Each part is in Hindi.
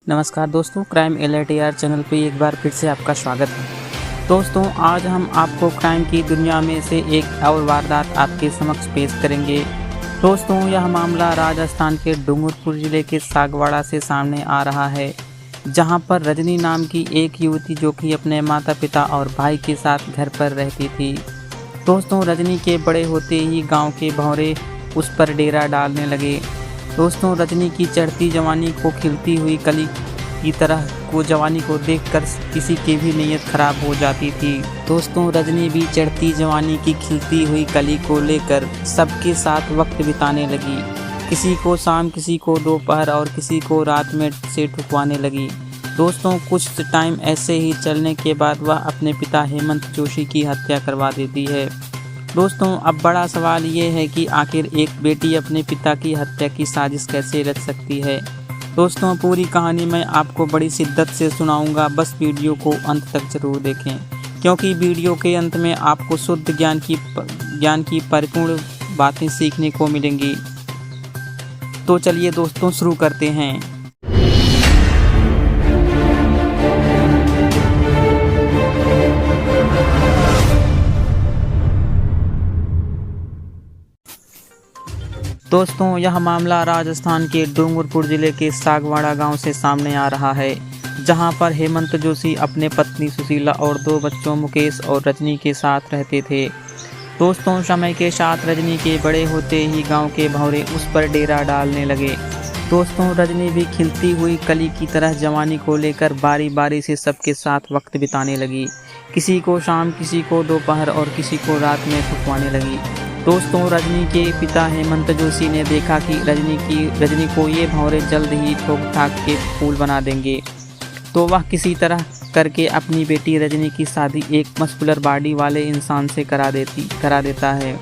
नमस्कार दोस्तों, क्राइम एलर्ट चैनल पे एक बार फिर से आपका स्वागत है। दोस्तों, आज हम आपको क्राइम की दुनिया में से एक और वारदात आपके समक्ष पेश करेंगे। दोस्तों, यह मामला राजस्थान के डूंगरपुर जिले के सागवाड़ा से सामने आ रहा है, जहां पर रजनी नाम की एक युवती जो कि अपने माता पिता और भाई के साथ घर पर रहती थी। दोस्तों, रजनी के बड़े होते ही गाँव के भौरे उस पर डेरा डालने लगे। दोस्तों, रजनी की चढ़ती जवानी को खिलती हुई कली की तरह को जवानी को देखकर किसी की भी नीयत खराब हो जाती थी। दोस्तों, रजनी भी चढ़ती जवानी की खिलती हुई कली को लेकर सबके साथ वक्त बिताने लगी। किसी को शाम, किसी को दोपहर और किसी को रात में से ठुकवाने लगी। दोस्तों, कुछ टाइम ऐसे ही चलने के बाद वह अपने पिता हेमंत जोशी की हत्या करवा देती है। दोस्तों, अब बड़ा सवाल ये है कि आखिर एक बेटी अपने पिता की हत्या की साजिश कैसे रच सकती है। दोस्तों, पूरी कहानी मैं आपको बड़ी शिद्दत से सुनाऊंगा, बस वीडियो को अंत तक जरूर देखें, क्योंकि वीडियो के अंत में आपको शुद्ध ज्ञान की परिपूर्ण बातें सीखने को मिलेंगी। तो चलिए दोस्तों, शुरू करते हैं। दोस्तों, यह मामला राजस्थान के डूंगरपुर जिले के सागवाड़ा गांव से सामने आ रहा है, जहां पर हेमंत जोशी अपने पत्नी सुशीला और 2 बच्चों मुकेश और रजनी के साथ रहते थे। दोस्तों, समय के साथ रजनी के बड़े होते ही गांव के भौरे उस पर डेरा डालने लगे। दोस्तों, रजनी भी खिलती हुई कली की तरह जवानी को लेकर बारी बारी से सबके साथ वक्त बिताने लगी। किसी को शाम, किसी को दोपहर और किसी को रात में ठुकवाने लगी। दोस्तों, रजनी के पिता हेमंत जोशी ने देखा कि रजनी को ये भौरे जल्द ही ठोक ठाक के फूल बना देंगे, तो वह किसी तरह करके अपनी बेटी रजनी की शादी एक मस्कुलर बॉडी वाले इंसान से करा देता है,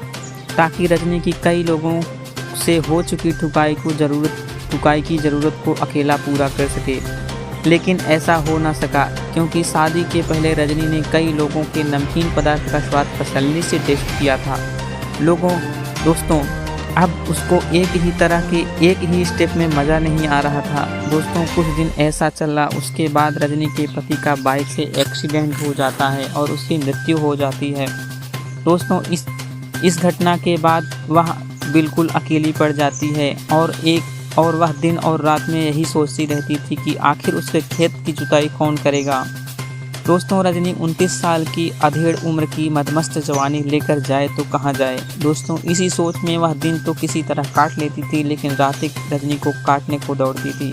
ताकि रजनी की कई लोगों से हो चुकी ठुकाई की ज़रूरत को अकेला पूरा कर सके। लेकिन ऐसा हो ना सका, क्योंकि शादी के पहले रजनी ने कई लोगों के नमकीन पदार्थ का स्वाद तसल्ली से टेस्ट किया था। दोस्तों, अब उसको एक ही स्टेप में मज़ा नहीं आ रहा था। दोस्तों, कुछ दिन ऐसा चला, उसके बाद रजनी के पति का बाइक से एक्सीडेंट हो जाता है और उसकी मृत्यु हो जाती है। दोस्तों, इस घटना के बाद वह बिल्कुल अकेली पड़ जाती है और वह दिन और रात में यही सोचती रहती थी कि आखिर उसके खेत की जुताई कौन करेगा। दोस्तों, रजनी 29 साल की अधेड़ उम्र की मदमस्त जवानी लेकर जाए तो कहाँ जाए। दोस्तों, इसी सोच में वह दिन तो किसी तरह काट लेती थी, लेकिन रातें रजनी को काटने को दौड़ती थी।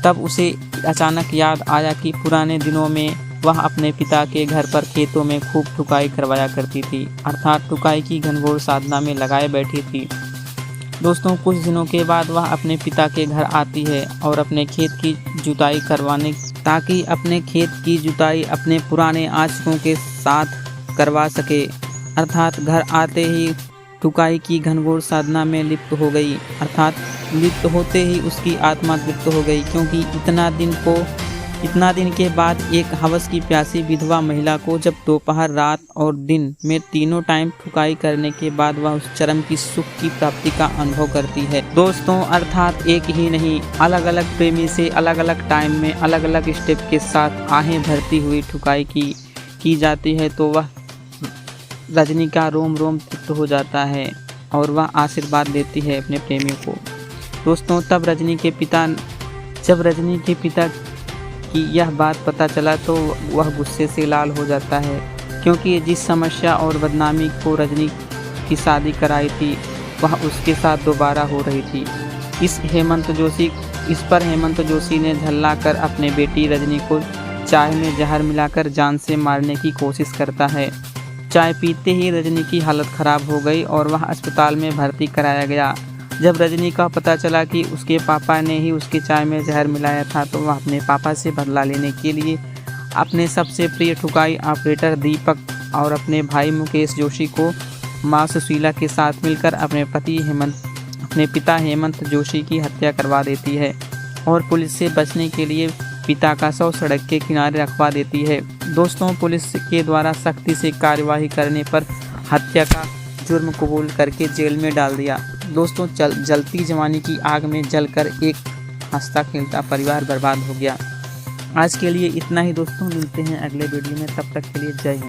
तब उसे अचानक याद आया कि पुराने दिनों में वह अपने पिता के घर पर खेतों में खूब ठुकाई करवाया करती थी, अर्थात ठुकाई की घनघोर साधना में लगाए बैठी थी। दोस्तों, कुछ दिनों के बाद वह अपने पिता के घर आती है और अपने खेत की जुताई अपने पुराने आशिकों के साथ करवा सके। अर्थात घर आते ही ठुकाई की घनघोर साधना में लिप्त होते ही उसकी आत्मा तृप्त हो गई, क्योंकि इतना दिन के बाद एक हवस की प्यासी विधवा महिला को जब दोपहर, रात और दिन में तीनों टाइम ठुकाई करने के बाद वह उस चरम की सुख की प्राप्ति का अनुभव करती है। दोस्तों, अर्थात एक ही नहीं, अलग अलग प्रेमी से अलग अलग टाइम में अलग अलग स्टेप के साथ आहें भरती हुई ठुकाई की जाती है, तो वह रजनी का रोम रोम तृप्त हो जाता है और वह आशीर्वाद देती है अपने प्रेमी को। दोस्तों, जब रजनी के पिता की यह बात पता चला तो वह गुस्से से लाल हो जाता है, क्योंकि जिस समस्या और बदनामी को रजनी की शादी कराई थी वह उसके साथ दोबारा हो रही थी। इस पर हेमंत जोशी ने झल्ला कर अपने बेटी रजनी को चाय में जहर मिलाकर जान से मारने की कोशिश करता है। चाय पीते ही रजनी की हालत खराब हो गई और वह अस्पताल में भर्ती कराया गया। जब रजनी का पता चला कि उसके पापा ने ही उसकी चाय में जहर मिलाया था, तो वह अपने पापा से बदला लेने के लिए अपने सबसे प्रिय ठुकाई ऑपरेटर दीपक और अपने भाई मुकेश जोशी को मां सुशीला के साथ मिलकर अपने पिता हेमंत जोशी की हत्या करवा देती है और पुलिस से बचने के लिए पिता का शव सड़क के किनारे रखवा देती है। दोस्तों, पुलिस के द्वारा सख्ती से कार्यवाही करने पर हत्या का जुर्म कबूल करके जेल में डाल दिया। दोस्तों, जलती जवानी की आग में जलकर एक हंसता खेलता परिवार बर्बाद हो गया। आज के लिए इतना ही दोस्तों, मिलते हैं अगले वीडियो में, तब तक के लिए जय हिंद।